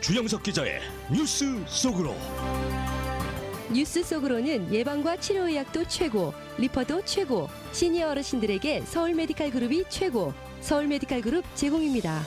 주영석 기자의 뉴스 속으로. 뉴스 속으로는 예방과 치료의학도 최고, 리퍼도 최고, 시니어 어르신들에게 서울 메디칼 그룹이 최고, 서울 메디칼 그룹 제공입니다.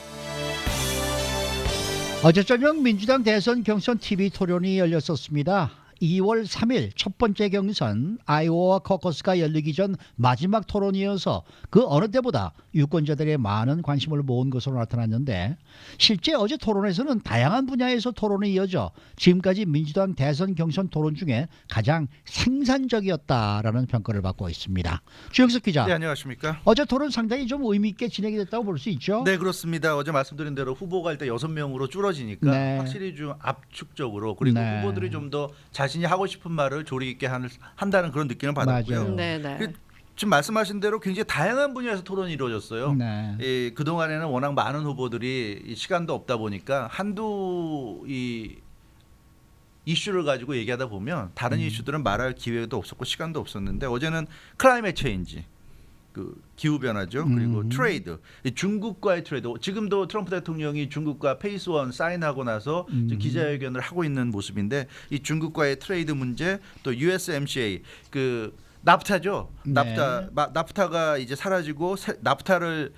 어제 저녁 민주당 대선 경선 TV 토론이 열렸었습니다. 2월 3일 첫 번째 경선 아이오와 커커스가 열리기 전 마지막 토론이어서 그 어느 때보다 유권자들의 많은 관심을 모은 것으로 나타났는데, 실제 어제 토론에서는 다양한 분야에서 토론이 이어져 지금까지 민주당 대선 경선 토론 중에 가장 생산적이었다라는 평가를 받고 있습니다. 주영석 기자. 네, 안녕하십니까. 어제 토론 상당히 좀 의미 있게 진행이 됐다고 볼 수 있죠? 네, 그렇습니다. 어제 말씀드린 대로 후보가 일단 6명으로 줄어지니까 네. 확실히 좀 압축적으로, 그리고 네. 후보들이 좀 더 자신이 하고 싶은 말을 조리 있게 한다는 그런 느낌을 받았고요. 맞아요. 네네. 지금 말씀하신 대로 굉장히 다양한 분야에서 토론이 이루어졌어요. 네. 그동안에는 워낙 많은 후보들이 이 시간도 없다 보니까 한두 이슈를 가지고 얘기하다 보면 다른 이슈들은 말할 기회도 없었고 시간도 없었는데, 어제는 클라이맥 체인지, 그 기후 변화죠. 그리고 트레이드, 이 중국과의 트레이드. 지금도 트럼프 대통령이 중국과 페이스 원 사인하고 나서 지금 기자회견을 하고 있는 모습인데, 이 중국과의 트레이드 문제, 또 USMCA, 그 나프타죠. 네. 나프타가 이제 사라지고 나프타를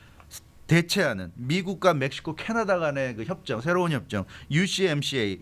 대체하는 미국과 멕시코, 캐나다 간의 그 협정, 새로운 협정, USMCA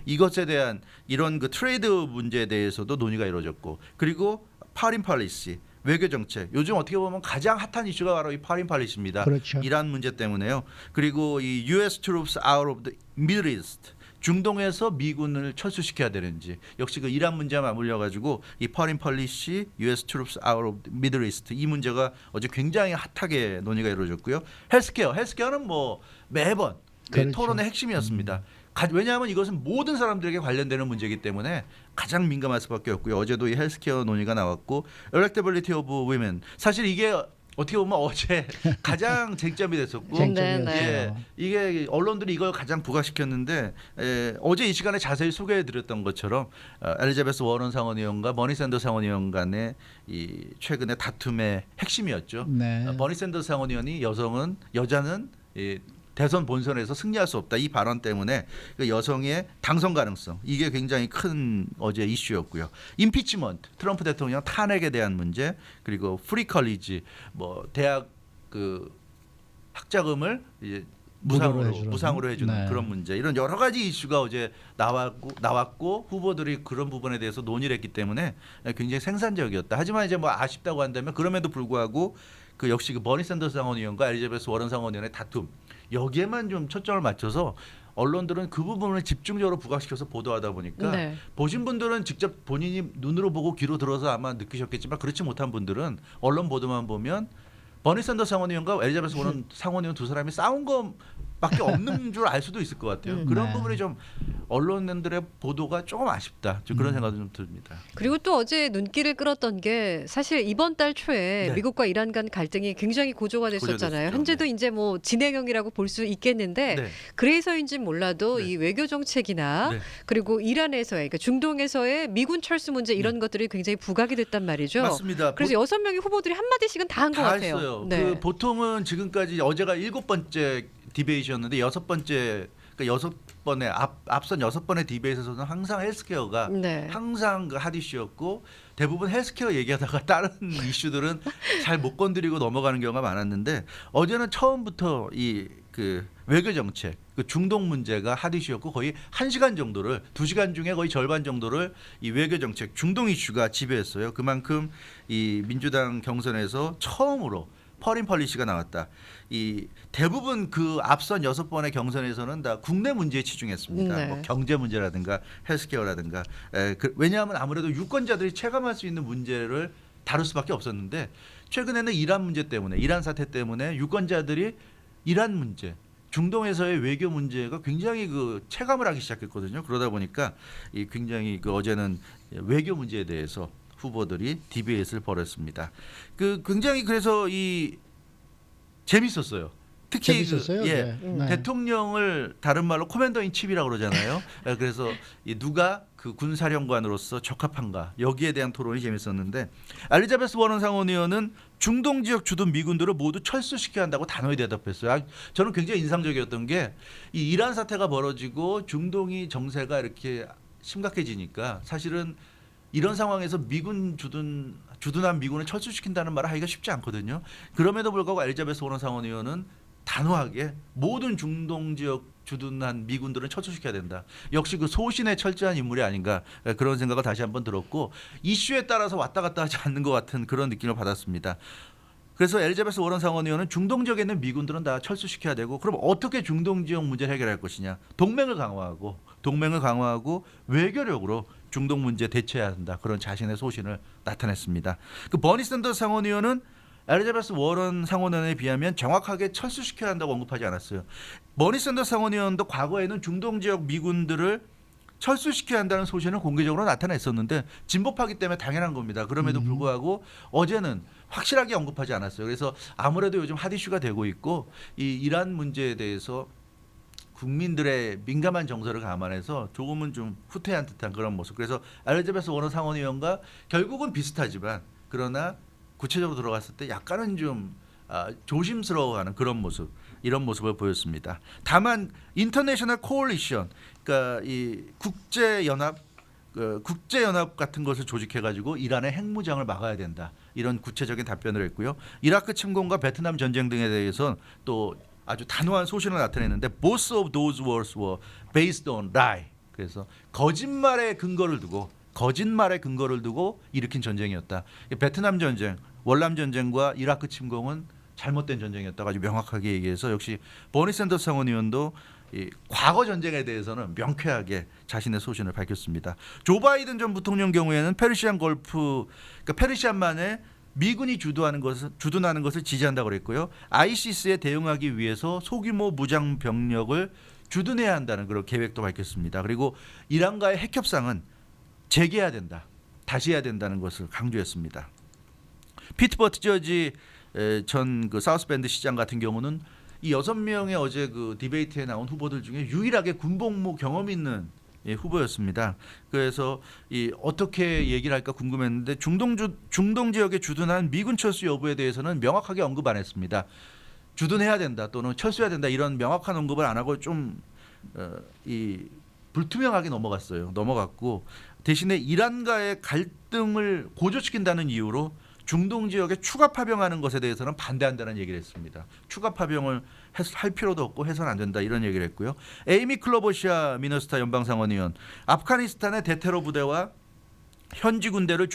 이것에 대한 이런 그 트레이드 문제에 대해서도 논의가 이루어졌고, 그리고 파린 팔리시, 외교 정책. 요즘 어떻게 보면 가장 핫한 이슈가 바로 이 파린 팔리시입니다. 그렇죠. 이란 문제 때문에요. 그리고 이 US troops out of the Middle East, 중동에서 미군을 철수시켜야 되는지, 역시 그 이란 문제와 맞물려 가지고 이 파린 팔리시, US troops out of the Middle East, 이 문제가 어제 굉장히 핫하게 논의가 이루어졌고요. 헬스케어는 뭐 매번 그렇죠. 토론의 핵심이었습니다. 왜냐하면 이것은 모든 사람들에게 관련되는 문제이기 때문에 가장 민감할 수밖에 없고요. 어제도 이 헬스케어 논의가 나왔고, electability of women, 사실 이게 어떻게 보면 어제 가장 쟁점이 됐었고, 쟁점이었어요. 이게 언론들이 이걸 가장 부각시켰는데, 어제 이 시간에 자세히 소개해드렸던 것처럼 엘리자베스 워런 상원의원과 버니 샌더스 상원의원 간의 이 최근의 다툼의 핵심이었죠. 네. 버니 샌더스 상원의원이 여자는 대선 본선에서 승리할 수 없다, 이 발언 때문에 그 여성의 당선 가능성, 이게 굉장히 큰 어제 이슈였고요. 임피치먼트, 트럼프 대통령 탄핵에 대한 문제, 그리고 프리 컬리지, 뭐 대학 그 학자금을 이제 무상으로 해주는 네. 그런 문제, 이런 여러 가지 이슈가 어제 나왔고 후보들이 그런 부분에 대해서 논의를 했기 때문에 굉장히 생산적이었다. 하지만 이제 뭐 아쉽다고 한다면, 그럼에도 불구하고 그 역시 그 버니 샌더스 상원의원과 엘리자베스 워런 상원의원의 다툼, 여기에만 좀 초점을 맞춰서 언론들은 그 부분을 집중적으로 부각시켜서 보도하다 보니까, 네. 보신 분들은 직접 본인이 눈으로 보고 귀로 들어서 아마 느끼셨겠지만, 그렇지 못한 분들은 언론 보도만 보면 버니 샌더스 상원의원과 엘리자베스 워런 상원의원 두 사람이 싸운 것밖에 없는 줄 알 수도 있을 것 같아요. 그런 네. 부분이 좀 언론들의 보도가 조금 아쉽다, 좀 그런 생각도 좀 듭니다. 그리고 또 어제 눈길을 끌었던 게, 사실 이번 달 초에 네. 미국과 이란 간 갈등이 굉장히 고조가 됐었잖아요. 고조됐었죠. 현재도 네. 이제 뭐 진행형이라고 볼 수 있겠는데, 네. 그래서인지 몰라도 네. 이 외교 정책이나 네. 그리고 이란에서의, 그러니까 중동에서의 미군 철수 문제, 이런 것들이 굉장히 부각이 됐단 말이죠. 맞습니다. 그래서 6명의 후보들이 한 마디씩은 다 한 것 다 같아요. 했어요. 네. 그 보통은 지금까지 어제가 7번째 디베이트였는데, 6번째, 그러니까 6번의 앞선 6번의 디베이트에서는 항상 헬스케어가 네. 항상 그 핫 이슈였고, 대부분 헬스케어 얘기하다가 다른 이슈들은 잘 못 건드리고 넘어가는 경우가 많았는데, 어제는 처음부터 이 그 외교 정책, 그 중동 문제가 핫 이슈였고, 거의 1시간 정도를, 2시간 중에 거의 절반 정도를 이 외교 정책, 중동 이슈가 지배했어요. 그만큼 이 민주당 경선에서 처음으로 퍼린 펄리시가 나왔다. 이 대부분 그 앞선 6번의 경선에서는 다 국내 문제에 치중했습니다. 네. 뭐 경제 문제라든가 헬스케어라든가. 왜냐하면 아무래도 유권자들이 체감할 수 있는 문제를 다룰 수밖에 없었는데, 최근에는 이란 문제 때문에, 이란 사태 때문에 유권자들이 이란 문제, 중동에서의 외교 문제가 굉장히 그 체감을 하기 시작했거든요. 그러다 보니까 이 굉장히 그 어제는 외교 문제에 대해서 후보들이 디베이트를 벌였습니다. 그 굉장히 그래서 이 재밌었어요. 특히 재밌었어요. 예, 네. 대통령을 다른 말로 코맨더 인 칩이라고 그러잖아요. 그래서 이 누가 그 군사령관으로서 적합한가 여기에 대한 토론이 재밌었는데 엘리자베스 워런 상원의원은 중동 지역 주둔 미군들을 모두 철수시켜야 한다고 단호히 대답했어요. 저는 굉장히 인상적이었던 게 이 이란 사태가 벌어지고 중동이 정세가 이렇게 심각해지니까 사실은 이런 상황에서 미군 주둔한 미군을 철수시킨다는 말을 하기가 쉽지 않거든요. 그럼에도 불구하고 엘리자베스 워런 상원의원은 단호하게 모든 중동 지역 주둔한 미군들은 철수시켜야 된다. 역시 그 소신에 철저한 인물이 아닌가 그런 생각을 다시 한번 들었고 이슈에 따라서 왔다 갔다 하지 않는 것 같은 그런 느낌을 받았습니다. 그래서 엘리자베스 워런 상원의원은 중동 지역에 있는 미군들은 다 철수시켜야 되고 그럼 어떻게 중동 지역 문제를 해결할 것이냐. 동맹을 강화하고 외교력으로 중동 문제에 대처해야 한다. 그런 자신의 소신을 나타냈습니다. 그 버니 샌더스 상원의원은 엘리자베스 워런 상원의원에 비하면 정확하게 철수시켜야 한다고 언급하지 않았어요. 버니 샌더스 상원의원도 과거에는 중동 지역 미군들을 철수시켜야 한다는 소신을 공개적으로 나타냈었는데 진보파기 때문에 당연한 겁니다. 그럼에도 불구하고 어제는 확실하게 언급하지 않았어요. 그래서 아무래도 요즘 핫 이슈가 되고 있고 이 이란 문제에 대해서 국민들의 민감한 정서를 감안해서 조금은 좀 후퇴한 듯한 그런 모습. 그래서 엘리자베스 워런 상원의원과 결국은 비슷하지만 그러나 구체적으로 들어갔을 때 약간은 좀 조심스러워하는 그런 모습, 이런 모습을 보였습니다. 다만 인터내셔널 코올리션, 그러니까 이 국제연합 같은 것을 조직해가지고 이란의 핵무장을 막아야 된다. 이런 구체적인 답변을 했고요. 이라크 침공과 베트남 전쟁 등에 대해서 또 아주 단호한 소신을 나타냈는데 both of those wars were based on lie. 그래서 거짓말의 근거를 두고 일으킨 전쟁이었다. 베트남 전쟁, 월남 전쟁과 이라크 침공은 잘못된 전쟁이었다고 아주 명확하게 얘기해서 역시 버니 샌더스 상원의원도 이 과거 전쟁에 대해서는 명쾌하게 자신의 소신을 밝혔습니다. 조 바이든 전 부통령 경우에는 페르시안 걸프, 그러니까 페르시안만에 미군이 주둔하는 것을 지지한다고 그랬고요. ISIS에 대응하기 위해서 소규모 무장 병력을 주둔해야 한다는 그런 계획도 밝혔습니다. 그리고 이란과의 핵 협상은 재개해야 된다. 다시 해야 된다는 것을 강조했습니다. 피트 버티저지 전 그 사우스밴드 시장 같은 경우는 이 6명의 어제 그 디베이트에 나온 후보들 중에 유일하게 군복무 경험 있는 후보였습니다. 그래서 이 어떻게 얘기를 할까 궁금했는데 중동 지역에 주둔한 미군 철수 여부에 대해서는 명확하게 언급 안 했습니다. 주둔해야 된다 또는 철수해야 된다 이런 명확한 언급을 안 하고 좀 이 불투명하게 넘어갔고 대신에 이란과의 갈등을 고조시킨다는 이유로 중동 지역에 추가 파병하는 것에 대해서는 반대한다는 얘기를 했습니다. 추가 파병을 할 필요도 없고 해서는 안 된다 이런 얘기를 했고요. 에이미 클로버시아 미너스타 연방상원의원, 아프가니스탄의 대테러 부대와 현지 군대를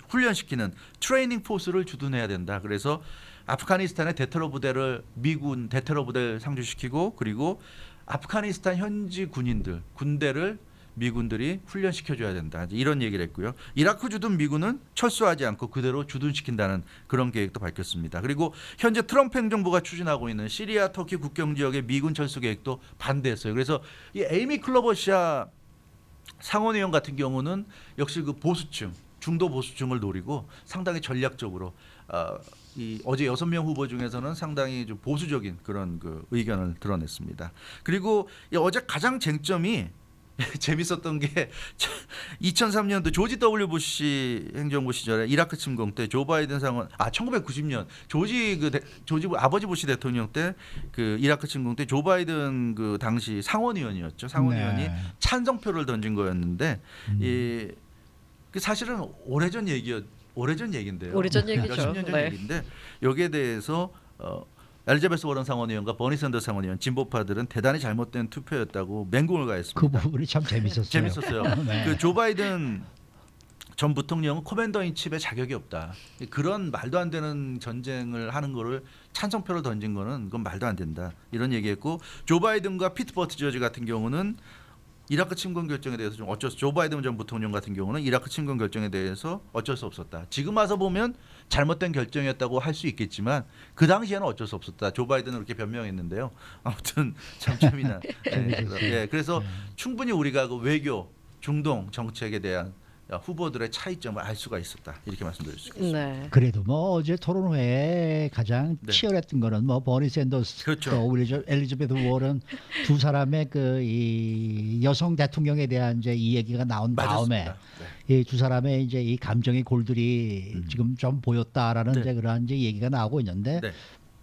훈련시키는 트레이닝 포스를 주둔해야 된다. 그래서 아프가니스탄의 대테러 부대를 미군 대테러 부대를 상주시키고 그리고 아프가니스탄 현지 군대를 미군들이 훈련시켜줘야 된다. 이런 얘기를 했고요. 이라크 주둔 미군은 철수하지 않고 그대로 주둔시킨다는 그런 계획도 밝혔습니다. 그리고 현재 트럼프 행정부가 추진하고 있는 시리아 터키 국경 지역의 미군 철수 계획도 반대했어요. 그래서 이 에이미 클로버시아 상원의원 같은 경우는 역시 그 보수층, 중도 보수층을 노리고 상당히 전략적으로 이 어제 6명 후보 중에서는 상당히 좀 보수적인 그런 그 의견을 드러냈습니다. 그리고 이 어제 가장 쟁점이 재밌었던 게 2003년도 조지 W 부시 행정부 시절에 이라크 침공 때 조 바이든 상원 1990년 조지 아버지 부시 대통령 때 그 이라크 침공 때 조 바이든 그 당시 상원의원이었죠. 상원의원이 네. 찬성표를 던진 거였는데 이 그 사실은 오래전 얘기인데요. 오래전 얘기죠. 몇십 년 전 네. 얘기인데 여기에 대해서 엘리자베스 워런 상원의원과 버니 샌더스 상원의원 진보파들은 대단히 잘못된 투표였다고 맹공을 그 가했습니다. 부분이 참 재밌었어요. 재밌었어요. 네. 그 조 바이든 전 부통령은 코맨더 인 칩에 자격이 없다. 그런 말도 안 되는 전쟁을 하는 거를 찬성표를 던진 거는 그건 말도 안 된다. 이런 얘기했고 조 바이든과 피트 버티저지 같은 경우는 이라크 침공 결정에 대해서 좀 조 바이든 전 부통령 같은 경우는 이라크 침공 결정에 대해서 어쩔 수 없었다. 지금 와서 보면 잘못된 결정이었다고 할 수 있겠지만 그 당시에는 어쩔 수 없었다. 조 바이든은 그렇게 변명했는데요. 아무튼 참 재미난. 네, 그래서 충분히 우리가 그 외교 중동 정책에 대한 후보들의 차이점을 알 수가 있었다. 이렇게 말씀드릴 수 있습니다. 네. 그래도 뭐 어제 토론회에 가장 네. 치열했던 거는 뭐 버니 샌더스, 그렇죠. 또 엘리자베스 워런 두 사람의 그 이 여성 대통령에 대한 이제 이 얘기가 나온 다음에 맞았습니다. 네. 이 두 사람의 이제 이 감정의 골들이 지금 좀 보였다라는 네. 이제 그런 이제 얘기가 나오고 있는데 네.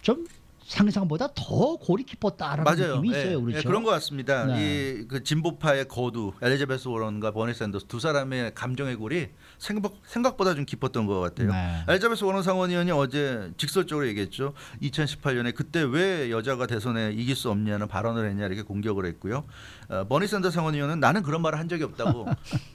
좀 상상보다 더 골이 깊었다라는 맞아요. 느낌이 있어요, 예, 그렇죠? 예, 그런 것 같습니다. 네. 이 그 진보파의 거두 엘리자베스 워런과 버니 샌더스 두 사람의 감정의 골이 생각보다 좀 깊었던 것 같아요. 네. 엘리자베스 워런 상원의원이 어제 직설적으로 얘기했죠. 2018년에 그때 왜 여자가 대선에 이길 수 없냐는 발언을 했냐 이렇게 공격을 했고요. 버니 샌더스 상원의원은 나는 그런 말을 한 적이 없다고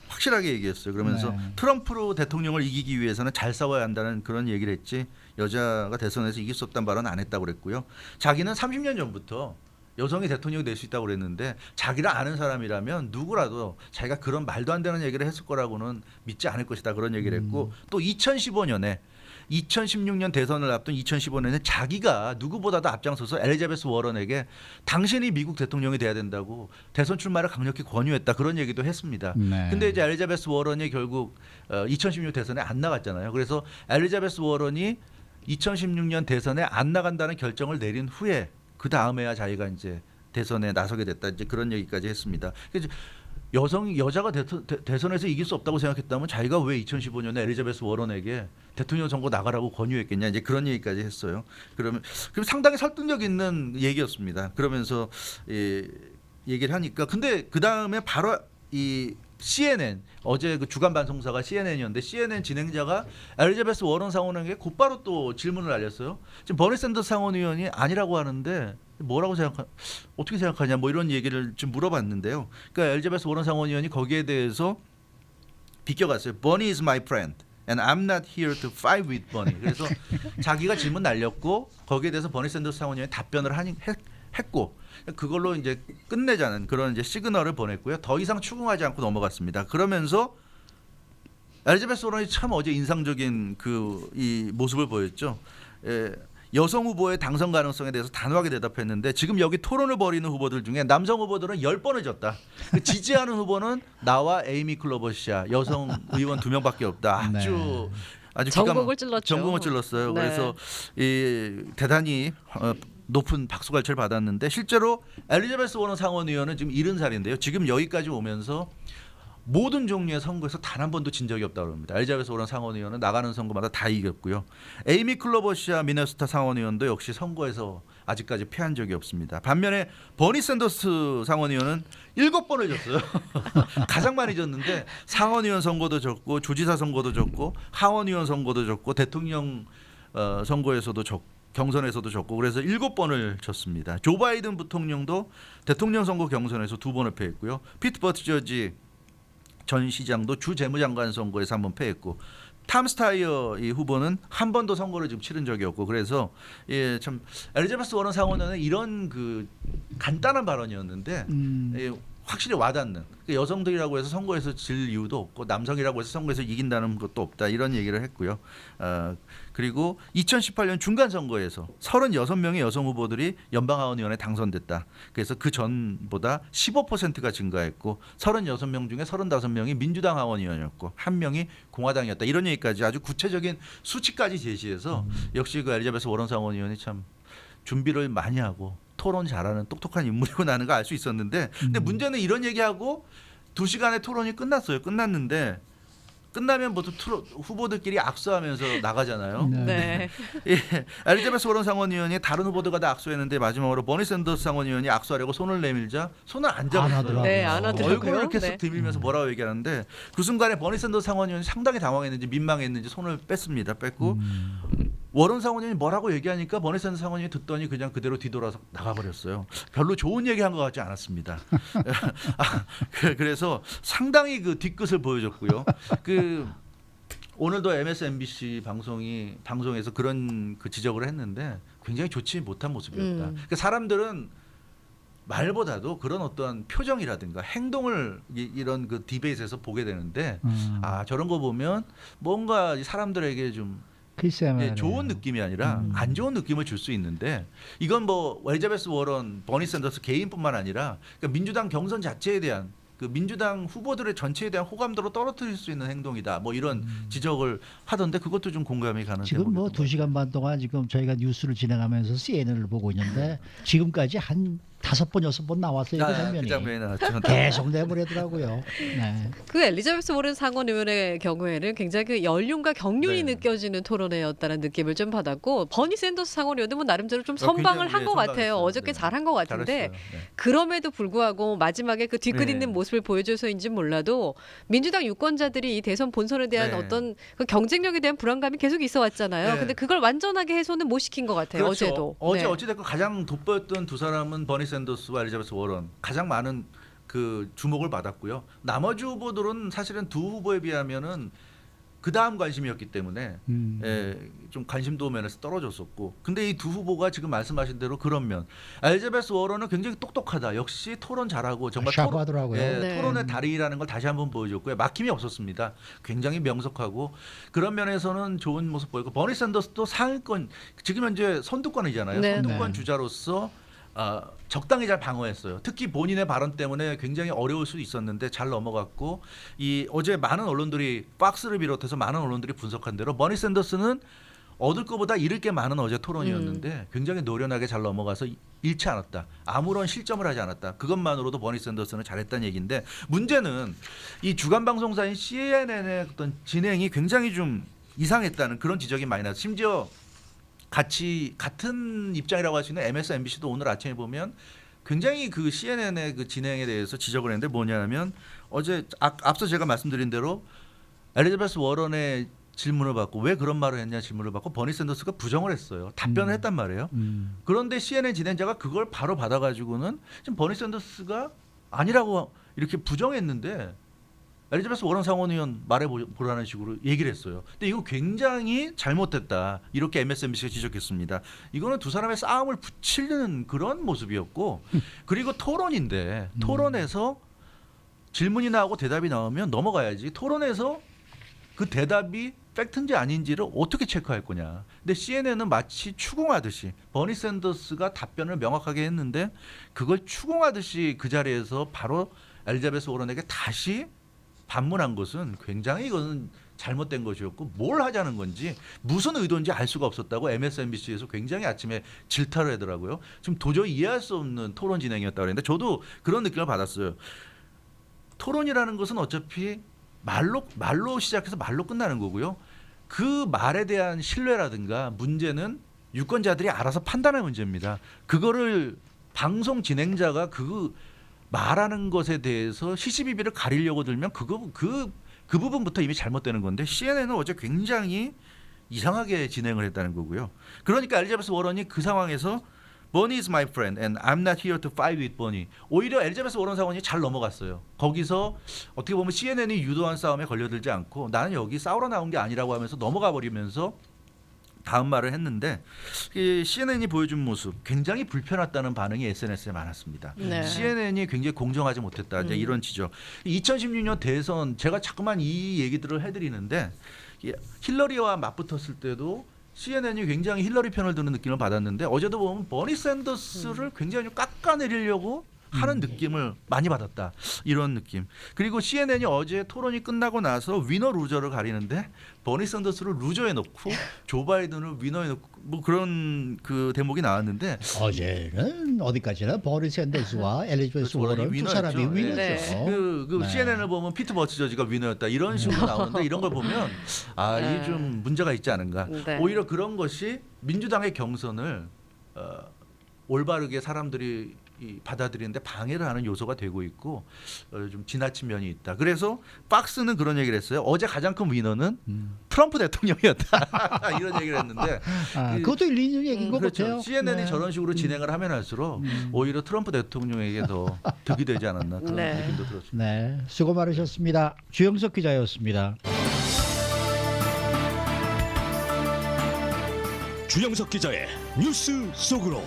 확실하게 얘기했어요. 그러면서 네. 트럼프로 대통령을 이기기 위해서는 잘 싸워야 한다는 그런 얘기를 했지 여자가 대선에서 이길 수 없다는 발언 안 했다고 그랬고요. 자기는 30년 전부터 여성이 대통령이 될 수 있다고 그랬는데 자기를 아는 사람이라면 누구라도 자기가 그런 말도 안 되는 얘기를 했을 거라고는 믿지 않을 것이다 그런 얘기를 했고 또 2015년에 2016년 대선을 앞둔 2015년에 자기가 누구보다도 앞장서서 엘리자베스 워런에게 당신이 미국 대통령이 돼야 된다고 대선 출마를 강력히 권유했다 그런 얘기도 했습니다. 네. 근데 이제 엘리자베스 워런이 결국 2016 대선에 안 나갔잖아요. 그래서 엘리자베스 워런이 2016년 대선에 안 나간다는 결정을 내린 후에 그 다음에야 자기가 이제 대선에 나서게 됐다 이제 그런 얘기까지 했습니다. 그래서 여자가 대선에서 이길 수 없다고 생각했다면 자기가 왜 2015년에 엘리자베스 워런에게 대통령 선거 나가라고 권유했겠냐 이제 그런 얘기까지 했어요. 그럼 상당히 설득력 있는 얘기였습니다. 그러면서 얘기를 하니까 근데 그 다음에 바로 이 CNN 어제 그 주간 방송사가 CNN이었는데 CNN 진행자가 엘리자베스 워런 상원에게 곧바로 또 질문을 알렸어요. 지금 버니 샌더스 상원의원이 아니라고 하는데 뭐라고 어떻게 생각하냐 뭐 이런 얘기를 좀 물어봤는데요. 그러니까 엘리자베스 워런 상원의원이 거기에 대해서 비껴갔어요. Bonnie is my friend and I'm not here to fight with Bonnie. 그래서 자기가 질문 날렸고 거기에 대해서 버니 샌더스 상원의원이 답변을 했고 그걸로 이제 끝내자는 그런 이제 시그널을 보냈고요. 더 이상 추궁하지 않고 넘어갔습니다. 그러면서 엘리자베스 워런이 참 어제 인상적인 이 모습을 보였죠. 여성 후보의 당선 가능성에 대해서 단호하게 대답했는데 지금 여기 토론을 벌이는 후보들 중에 남성 후보들은 10번을 졌다. 지지하는 후보는 나와 에이미 클로버시아 여성 의원 2명밖에 없다. 아주 전곡을 찔렀죠. 전곡을 찔렀어요. 네. 그래서 대단히 높은 박수갈채를 받았는데 실제로 엘리자베스 워런 상원의원은 지금 70살인데요. 지금 여기까지 오면서 모든 종류의 선거에서 단 한 번도 진 적이 없다고 합니다. 엘리자베스 워런 상원의원은 나가는 선거마다 다 이겼고요. 에이미 클로버시아 미네소타 상원의원도 역시 선거에서 아직까지 패한 적이 없습니다. 반면에 버니 샌더스 상원의원은 7번을 졌어요. 가장 많이 졌는데 상원의원 선거도 졌고 주지사 선거도 졌고 하원의원 선거도 졌고 대통령 선거에서도 졌고 경선에서도 졌고 그래서 7번을 졌습니다. 조 바이든 부통령도 대통령 선거 경선에서 2번을 패했고요. 피트 버티저지 전 시장도 주 재무장관 선거에서 1번 패했고 탐 스타이어 이 후보는 한 번도 선거를 지금 치른 적이 없고 그래서 참 엘리자베스 워런 상원의원은 이런 그 간단한 발언이었는데 확실히 와닿는 여성들이라고 해서 선거에서 질 이유도 없고 남성이라고 해서 선거에서 이긴다는 것도 없다 이런 얘기를 했고요. 그리고 2018년 중간 선거에서 36명의 여성 후보들이 연방하원의원에 당선됐다. 그래서 그 전보다 15%가 증가했고 36명 중에 35명이 민주당 하원의원이었고 1명이 공화당이었다. 이런 얘기까지 아주 구체적인 수치까지 제시해서 역시 그 엘리자베스 워런 상원의원이 참 준비를 많이 하고 토론 잘하는 똑똑한 인물이고 나는 거 알 수 있었는데 근데 문제는 이런 얘기하고 2시간의 토론이 끝났어요. 끝났는데 끝나면 보통 후보들끼리 악수하면서 나가잖아요. 네. 엘리자베스 워런 상원의원이 다른 후보들과 다 악수했는데 마지막으로 버니 샌더스 상원의원이 악수하려고 손을 내밀자 손을 안 잡았어요. 네, 안 하더라고요. 얼굴을 이렇게 쓱 네. 들밀면서 뭐라고 얘기하는데 그 순간에 버니 샌더스 상원의원이 상당히 당황했는지 민망했는지 손을 뺐습니다. 뺐고 워런 상원의원이 뭐라고 얘기하니까 버니 샌더스 상원의원이 듣더니 그냥 그대로 뒤돌아서 나가버렸어요. 별로 좋은 얘기한 것 같지 않았습니다. 그래서 상당히 그 뒤끝을 보여줬고요. 오늘도 MSNBC 방송에서 그런 그 지적을 했는데 굉장히 좋지 못한 모습이었다. 그러니까 사람들은 말보다도 그런 어떤 표정이라든가 행동을 이런 그 디베이트에서 보게 되는데 저런 거 보면 뭔가 사람들에게 좀 좋은 느낌이 아니라 안 좋은 느낌을 줄 수 있는데 이건 뭐 엘리자베스 워런, 버니 샌더스 개인뿐만 아니라 그러니까 민주당 경선 자체에 대한 그 민주당 후보들의 전체에 대한 호감도를 떨어뜨릴 수 있는 행동이다. 뭐 이런 지적을 하던데 그것도 좀 공감이 가는 지금 뭐 대목이었던 2시간 반 동안 지금 저희가 뉴스를 진행하면서 CNN을 보고 있는데 지금까지 한 5번 6번 나왔어요. 그 장면이. 그 장면이 나왔죠. 계속 내보내더라고요. 네. 그 엘리자베스 워런 상원의원의 경우에는 굉장히 그 연륜과 경륜이 네. 느껴지는 토론회였다는 느낌을 좀 받았고 버니 샌더스 상원의원도 뭐 나름대로 좀 선방을 굉장히, 한 것 같아요. 선방했어요. 어저께 네. 잘한 것 같은데 잘했어요. 네. 그럼에도 불구하고 마지막에 그 뒤끝있는 네. 모습을 보여줘서인지 몰라도 민주당 유권자들이 이 대선 본선에 대한 네. 어떤 그 경쟁력에 대한 불안감이 계속 있어 왔잖아요. 네. 근데 그걸 완전하게 해소는 못 시킨 것 같아요. 그렇죠. 어제도. 어제 네. 어찌됐건 가장 돋보였던 두 사람은 버니 샌더스와 엘리자베스 워런 가장 많은 그 주목을 받았고요. 나머지 후보들은 사실은 두 후보에 비하면은 그 다음 관심이었기 때문에 좀 관심도 면에서 떨어졌었고, 근데 이 두 후보가 지금 말씀하신 대로 그런 면, 엘리자베스 워런은 굉장히 똑똑하다. 역시 토론 잘하고 정말 샤프하더라고요. 네. 토론의 달인이라는 걸 다시 한번 보여줬고요. 막힘이 없었습니다. 굉장히 명석하고 그런 면에서는 좋은 모습 보였고, 버니 샌더스도 상위권 지금 현재 선두권이잖아요. 네. 선두권 네. 주자로서 적당히 잘 방어했어요. 특히 본인의 발언 때문에 굉장히 어려울 수도 있었는데 잘 넘어갔고, 이 어제 많은 언론들이 팍스를 비롯해서 많은 언론들이 분석한 대로 버니 샌더스는 얻을 것보다 잃을 게 많은 어제 토론이었는데 굉장히 노련하게 잘 넘어가서 잃지 않았다. 아무런 실점을 하지 않았다. 그것만으로도 버니 샌더스는 잘했다는 얘기인데, 문제는 이 주간 방송사인 CNN의 어떤 진행이 굉장히 좀 이상했다는 그런 지적이 많이 나서, 심지어 같은 입장이라고 할 수 있는 MSNBC도 오늘 아침에 보면 굉장히 그 CNN의 그 진행에 대해서 지적을 했는데, 뭐냐면 어제 앞서 제가 말씀드린 대로 엘리자베스 워런의 질문을 받고 왜 그런 말을 했냐 질문을 받고 버니 샌더스가 부정을 했어요. 답변을 했단 말이에요. 그런데 CNN 진행자가 그걸 바로 받아가지고는 지금 버니 샌더스가 아니라고 이렇게 부정했는데 엘리자베스 워런 상원의원 말해보라는 식으로 얘기를 했어요. 근데 이거 굉장히 잘못됐다. 이렇게 MSNBC가 지적했습니다. 이거는 두 사람의 싸움을 붙이는 그런 모습이었고, 그리고 토론인데 토론에서 질문이 나오고 대답이 나오면 넘어가야지. 토론에서 그 대답이 팩트인지 아닌지를 어떻게 체크할 거냐. 근데 CNN은 마치 추궁하듯이 버니 샌더스가 답변을 명확하게 했는데 그걸 추궁하듯이 그 자리에서 바로 엘리자베스 워런에게 다시 반문한 것은 굉장히 이거는 잘못된 것이었고, 뭘 하자는 건지 무슨 의도인지 알 수가 없었다고 MSNBC에서 굉장히 아침에 질타를 하더라고요. 지금 도저히 이해할 수 없는 토론 진행이었다고 그랬는데 저도 그런 느낌을 받았어요. 토론이라는 것은 어차피 말로 시작해서 말로 끝나는 거고요. 그 말에 대한 신뢰라든가 문제는 유권자들이 알아서 판단할 문제입니다. 그거를 방송 진행자가 그 말하는 것에 대해서 시시비비를 가리려고 들면 그 부분부터 이미 잘못되는 건데, CNN은 어제 굉장히 이상하게 진행을 했다는 거고요. 그러니까 엘리자베스 워런이 그 상황에서 Bernie is my friend and I'm not here to fight with Bernie. 오히려 엘리자베스 워런 상원이 잘 넘어갔어요. 거기서 어떻게 보면 CNN이 유도한 싸움에 걸려들지 않고 나는 여기 싸우러 나온 게 아니라고 하면서 넘어가 버리면서 다음 말을 했는데, 이 CNN이 보여준 모습 굉장히 불편했다는 반응이 SNS에 많았습니다. 네. CNN이 굉장히 공정하지 못했다. 이제 이런 지적. 2016년 대선 제가 자꾸만 이 얘기들을 해드리는데, 힐러리와 맞붙었을 때도 CNN이 굉장히 힐러리 편을 드는 느낌을 받았는데, 어제도 보면 버니 샌더스를 굉장히 좀 깎아내리려고 하는 느낌을 많이 받았다. 이런 느낌. 그리고 CNN이 어제 토론이 끝나고 나서 위너 루저를 가리는데 버니 샌더스를 루저에 놓고 조 바이든을 위너에 놓고 뭐 그런 그 대목이 나왔는데, 어제는 어디까지나 버니 샌더스와 엘리자베스 워런 두 사람이 위너였죠. 위너죠. 네. 그 네. CNN을 보면 피트 버티저지가 위너였다 이런 식으로 나오는데, 이런 걸 보면 이게 좀 문제가 있지 않은가. 네. 오히려 그런 것이 민주당의 경선을 올바르게 사람들이 받아들이는데 방해를 하는 요소가 되고 있고, 좀 지나친 면이 있다. 그래서 박스는 그런 얘기를 했어요. 어제 가장 큰 위너는 트럼프 대통령이었다. 이런 얘기를 했는데, 그것도 일리 있는 얘기인 것 그렇죠. 같아요. CNN이 네. 저런 식으로 진행을 하면 할수록 오히려 트럼프 대통령에게 더 득이 되지 않았나 그런 네. 느낌도 들었습니다. 네, 수고 많으셨습니다. 주영석 기자였습니다. 주영석 기자의 뉴스 속으로.